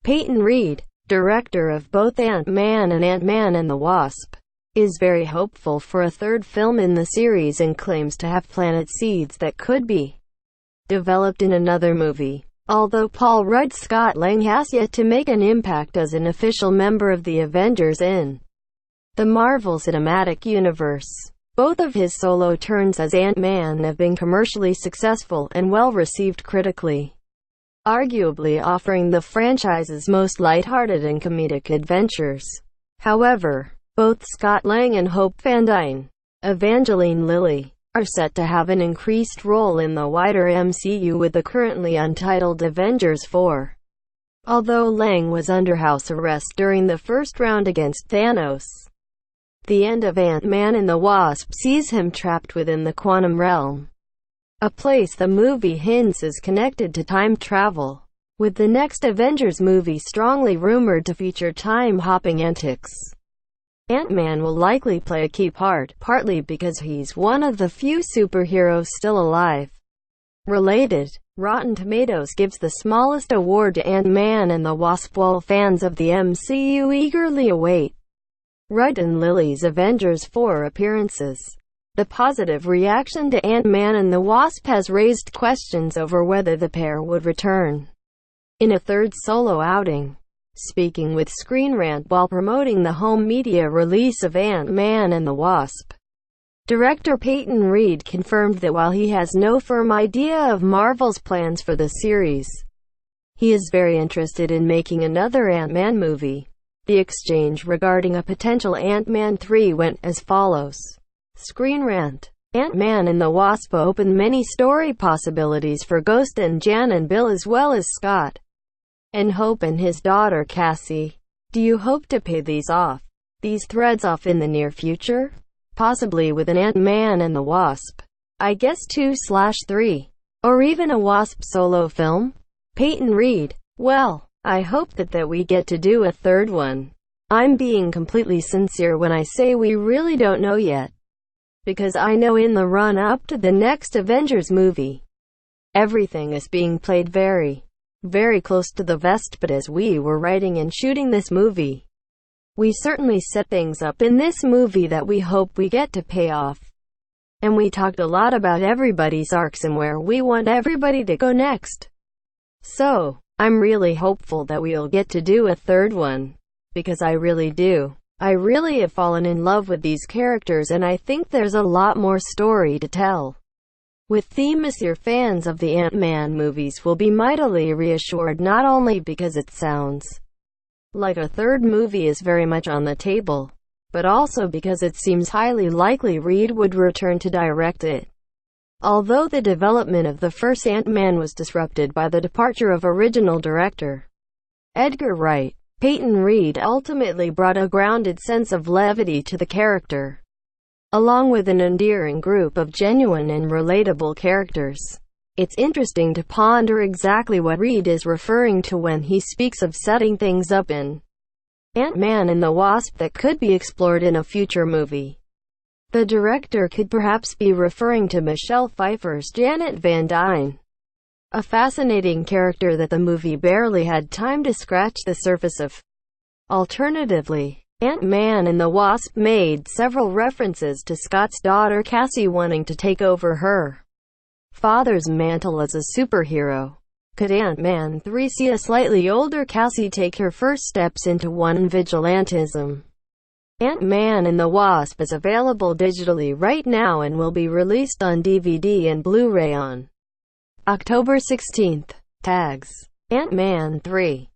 Peyton Reed, director of both Ant-Man and Ant-Man and the Wasp, is very hopeful for a third film in the series and claims to have planted seeds that could be developed in another movie. Although Paul Rudds Scott Lang has yet to make an impact as an official member of the Avengers in the Marvel Cinematic Universe, both of his solo turns as Ant-Man have been commercially successful and well received critically, arguably offering the franchise's most lighthearted and comedic adventures. However, both Scott Lang and Hope Van Dyne, Evangeline Lilly, are set to have an increased role in the wider MCU with the currently untitled Avengers 4. Although Lang was under house arrest during the first round against Thanos, the end of Ant-Man and the Wasp sees him trapped within the quantum realm, a place the movie hints is connected to time travel, with the next Avengers movie strongly rumored to feature time-hopping antics. Ant-Man will likely play a key part, partly because he's one of the few superheroes still alive. Related, Rotten Tomatoes gives the smallest award to Ant-Man and the Wasp, while fans of the MCU eagerly await Rudd and Lillys Avengers 4 appearances. The positive reaction to Ant-Man and the Wasp has raised questions over whether the pair would return in a third solo outing. Speaking with Screen Rant while promoting the home media release of Ant-Man and the Wasp, director Peyton Reed confirmed that while he has no firm idea of Marvel's plans for the series, he is very interested in making another Ant-Man movie. The exchange regarding a potential Ant-Man 3 went as follows. Screen Rant. Ant-Man and the Wasp opened many story possibilities for Ghost and Jan and Bill, as well as Scott and Hope and his daughter Cassie. Do you hope to pay these threads off in the near future? Possibly with an Ant-Man and the Wasp, I guess 2/3, or even a Wasp solo film? Peyton Reed. Well, I hope that we get to do a third one. I'm being completely sincere when I say we really don't know yet, because I know in the run-up to the next Avengers movie, everything is being played very close to the vest. But as we were writing and shooting this movie, we certainly set things up in this movie that we hope we get to pay off. And we talked a lot about everybody's arcs and where we want everybody to go next. So, I'm really hopeful that we'll get to do a third one, because I really do. I really have fallen in love with these characters, and I think there's a lot more story to tell. With Themisier, fans of the Ant-Man movies will be mightily reassured, not only because it sounds like a third movie is very much on the table, but also because it seems highly likely Reed would return to direct it. Although the development of the first Ant-Man was disrupted by the departure of original director Edgar Wright, Peyton Reed ultimately brought a grounded sense of levity to the character, along with an endearing group of genuine and relatable characters. It's interesting to ponder exactly what Reed is referring to when he speaks of setting things up in Ant-Man and the Wasp that could be explored in a future movie. The director could perhaps be referring to Michelle Pfeiffer's Janet Van Dyne, a fascinating character that the movie barely had time to scratch the surface of. Alternatively, Ant-Man and the Wasp made several references to Scott's daughter Cassie wanting to take over her father's mantle as a superhero. Could Ant-Man 3 see a slightly older Cassie take her first steps into wanton vigilantism? Ant-Man and the Wasp is available digitally right now and will be released on DVD and Blu-ray on October 16th. Tags: Ant-Man 3.